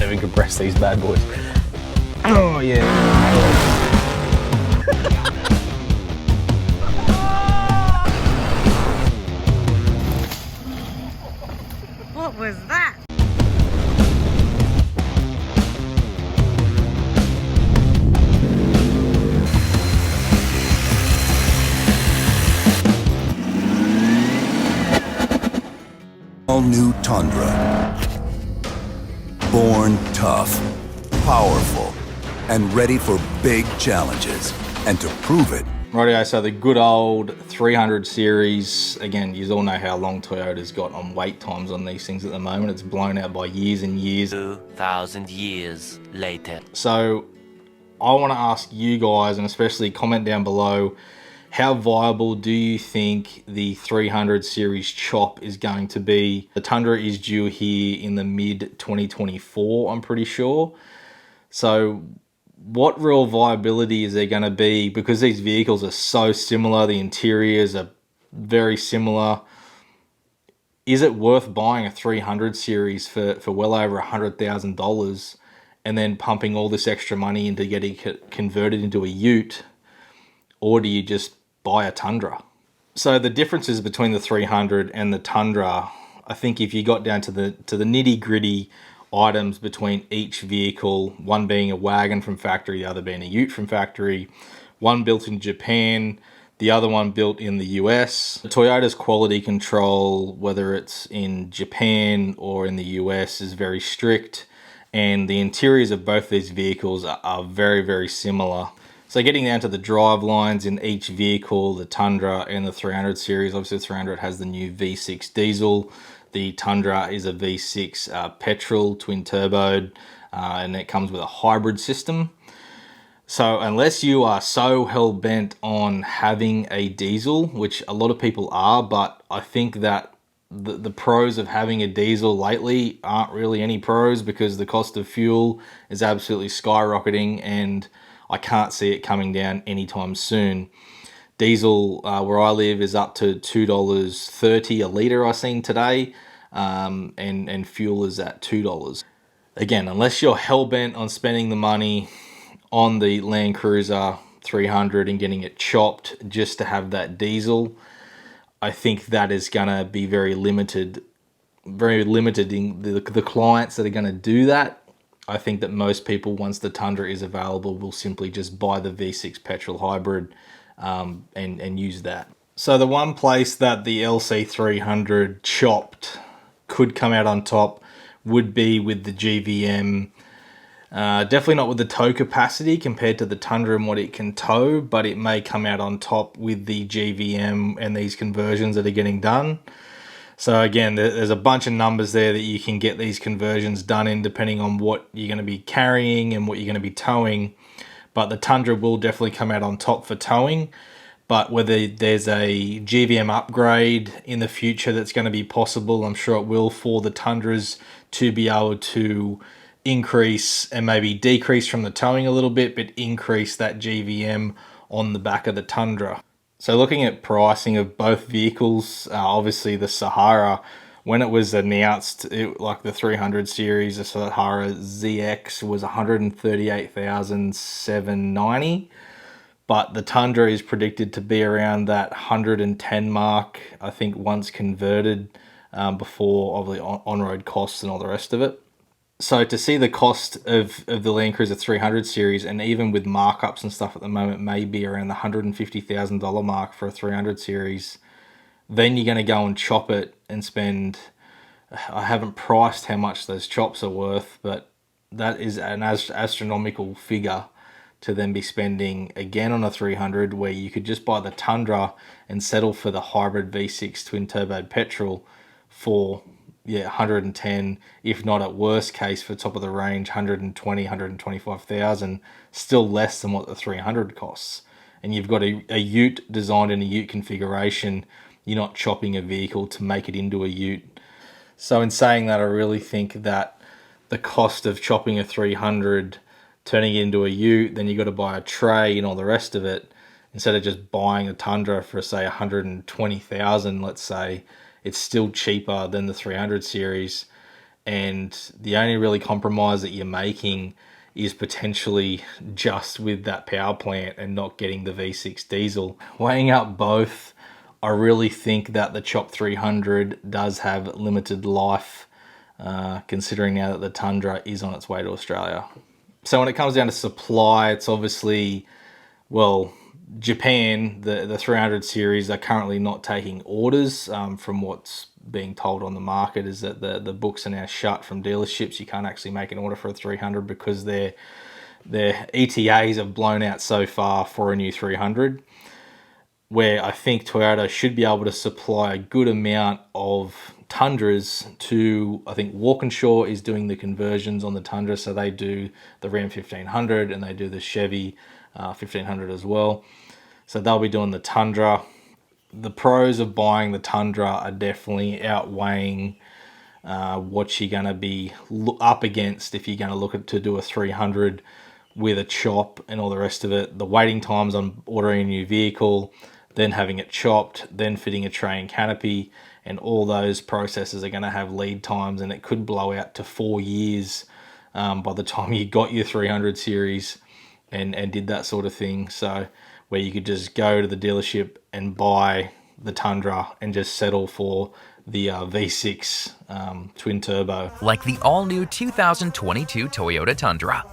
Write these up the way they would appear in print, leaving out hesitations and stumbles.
even compress these bad boys. Oh yeah. What was that? All new Tundra. Born tough, powerful, and ready for big challenges. And to prove it, Rightio, so the good old 300 series, again, you all know how long Toyota's got on wait times on these things at the moment. It's blown out by years and years. 2,000 years later. So I want to ask you guys, and especially comment down below, how viable do you think the 300 series chop is going to be? The Tundra is due here in the mid 2024, I'm pretty sure. So what real viability is there going to be? Because these vehicles are so similar, the interiors are very similar. Is it worth buying a 300 series for well over $100,000 and then pumping all this extra money into getting converted into a ute? Or do you just buy a Tundra? So the differences between the 300 and the Tundra, I think if you got down to the nitty gritty items between each vehicle, one being a wagon from factory, the other being a ute from factory, one built in Japan, the other one built in the US. Toyota's quality control, whether it's in Japan or in the US, is very strict, and the interiors of both these vehicles are very, very similar. So getting down to the drive lines in each vehicle, the Tundra and the 300 series, obviously the 300 has the new V6 diesel. The Tundra is a V6 petrol, twin turboed, and it comes with a hybrid system. So unless you are so hell-bent on having a diesel, which a lot of people are, but I think that the pros of having a diesel lately aren't really any pros because the cost of fuel is absolutely skyrocketing and I can't see it coming down anytime soon. Diesel, where I live, is up to $2.30 a litre I seen today, and fuel is at $2. Again, unless you're hell-bent on spending the money on the Land Cruiser 300 and getting it chopped just to have that diesel, I think that is going to be very limited in the clients that are going to do that. I think that most people, once the Tundra is available, will simply just buy the V6 petrol hybrid and use that. So the one place that the LC300 chopped could come out on top would be with the GVM. Definitely not with the tow capacity compared to the Tundra and what it can tow, but it may come out on top with the GVM and these conversions that are getting done. So again, there's a bunch of numbers there that you can get these conversions done in depending on what you're going to be carrying and what you're going to be towing. But the Tundra will definitely come out on top for towing. But whether there's a GVM upgrade in the future that's going to be possible, I'm sure it will, for the Tundras to be able to increase and maybe decrease from the towing a little bit, but increase that GVM on the back of the Tundra. So looking at pricing of both vehicles, obviously the Sahara, when it was announced, like the 300 series, the Sahara ZX was $138,790, but the Tundra is predicted to be around that 110 mark, I think, once converted, before obviously on-road costs and all the rest of it. So to see the cost of the Land Cruiser 300 series, and even with markups and stuff at the moment, may be around the $150,000 mark for a 300 series, then you're going to go and chop it and spend, I haven't priced how much those chops are worth, but that is an astronomical figure to then be spending again on a 300, where you could just buy the Tundra and settle for the hybrid V6 twin turbo petrol for 110, if not at worst case for top of the range 120, 125,000, still less than what the 300 costs. And you've got a ute designed in a ute configuration. You're not chopping a vehicle to make it into a ute. So in saying that, I really think that the cost of chopping a 300, turning it into a ute, then you've got to buy a tray and all the rest of it, instead of just buying a Tundra for say 120,000, let's say, it's still cheaper than the 300 series. and the only really compromise that you're making is potentially just with that power plant and not getting the V6 diesel. Weighing up both, I really think that the Chop 300 does have limited life, considering now that the Tundra is on its way to Australia. So when it comes down to supply, it's obviously, well, Japan, the 300 series are currently not taking orders. From what's being told on the market is that the books are now shut from dealerships. You can't actually make an order for a 300 because their ETAs have blown out so far for a new 300, where I think Toyota should be able to supply a good amount of Tundras to, I think Walkinshaw is doing the conversions on the Tundra, so they do the Ram 1500 and they do the Chevy 1500 as well. So they'll be doing the Tundra. The pros of buying the Tundra are definitely outweighing what you're going to be up against if you're going to look at to do a 300 with a chop and all the rest of it. The waiting times on ordering a new vehicle, then having it chopped, then fitting a tray and canopy, and all those processes are going to have lead times, and it could blow out to 4 years by the time you got your 300 series and did that sort of thing. So where you could just go to the dealership and buy the Tundra and just settle for the V6 twin turbo. Like the all-new 2022 Toyota Tundra.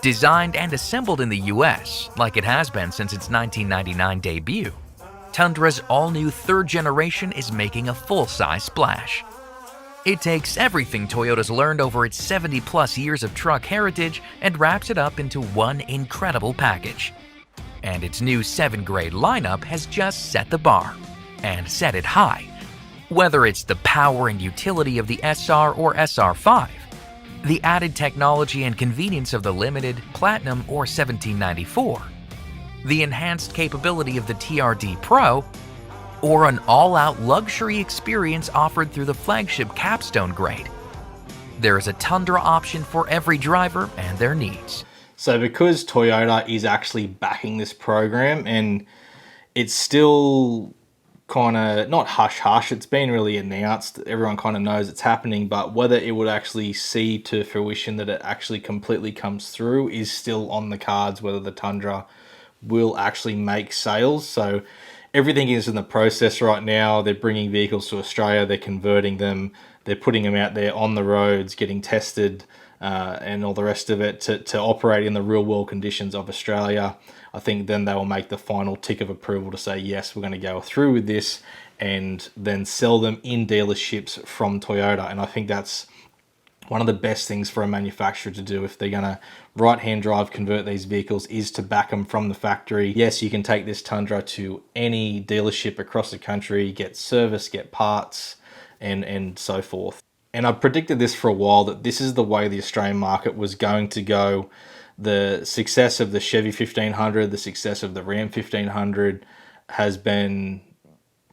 Designed and assembled in the US, like it has been since its 1999 debut, Tundra's all-new third generation is making a full-size splash. It takes everything Toyota's learned over its 70-plus years of truck heritage and wraps it up into one incredible package. And its new 7-grade lineup has just set the bar, and set it high. Whether it's the power and utility of the SR or SR5, the added technology and convenience of the Limited, Platinum, or 1794, the enhanced capability of the TRD Pro, or an all-out luxury experience offered through the flagship Capstone grade. There is a Tundra option for every driver and their needs. So because Toyota is actually backing this program, and it's still kind of not hush-hush, it's been really announced, everyone kind of knows it's happening, but whether it would actually see to fruition that it actually completely comes through is still on the cards, whether the Tundra will actually make sales. So everything is in the process right now. They're bringing vehicles to Australia, they're converting them, they're putting them out there on the roads, getting tested, and all the rest of it to operate in the real world conditions of Australia. I think then they will make the final tick of approval to say, yes, we're going to go through with this, and then sell them in dealerships from Toyota. And I think that's one of the best things for a manufacturer to do if they're going to right-hand drive convert these vehicles, is to back them from the factory. Yes, you can take this Tundra to any dealership across the country, get service, get parts, and so forth. And I predicted this for a while, that this is the way the Australian market was going to go. The success of the Chevy 1500, the success of the Ram 1500 has been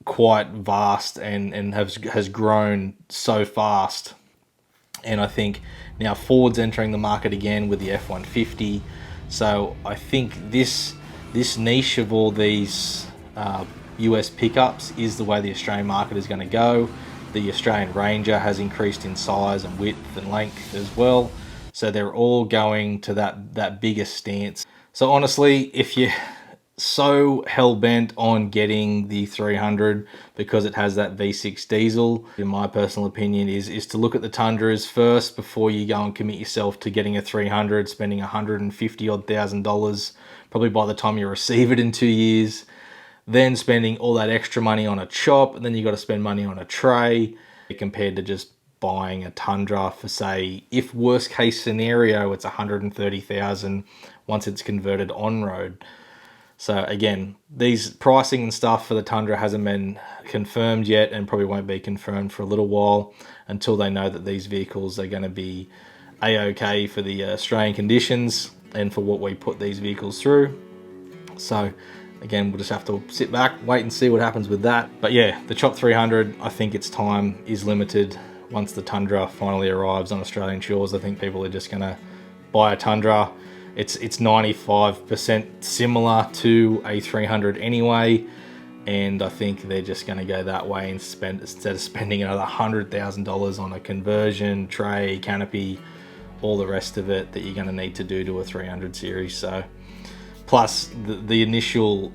quite vast and has grown so fast. And I think now Ford's entering the market again with the F-150. So I think this niche of all these US pickups is the way the Australian market is going to go. The Australian Ranger has increased in size and width and length as well. So they're all going to that bigger stance. So honestly, if you're so hell-bent on getting the 300 because it has that V6 diesel, in my personal opinion, is to look at the Tundras first before you go and commit yourself to getting a 300, spending $150,000 probably by the time you receive it in 2 years, then spending all that extra money on a chop, and then you got to spend money on a tray, compared to just buying a Tundra for, say, if worst case scenario, it's $130,000 once it's converted on road. So again, these pricing and stuff for the Tundra hasn't been confirmed yet, and probably won't be confirmed for a little while until they know that these vehicles are going to be a-okay for the Australian conditions and for what we put these vehicles through. So again, we'll just have to sit back, wait and see what happens with that. But yeah, the Chop 300, I think its time is limited. Once the Tundra finally arrives on Australian shores, I think people are just going to buy a Tundra. It's 95% similar to a 300 anyway. and I think they're just going to go that way and spend, instead of spending another $100,000 on a conversion, tray, canopy, all the rest of it that you're going to need to do to a 300 series. So plus the initial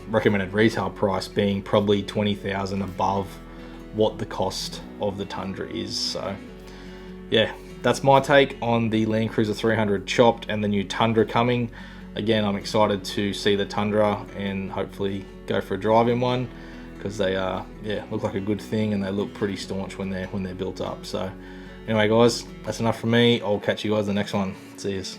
recommended retail price being probably $20,000 above what the cost of the Tundra is. So yeah, that's my take on the Land Cruiser 300 chopped and the new Tundra coming. Again, I'm excited to see the Tundra and hopefully go for a drive in one, because they look like a good thing and they look pretty staunch when they're built up. So anyway guys, that's enough from me. I'll catch you guys in the next one. See yous.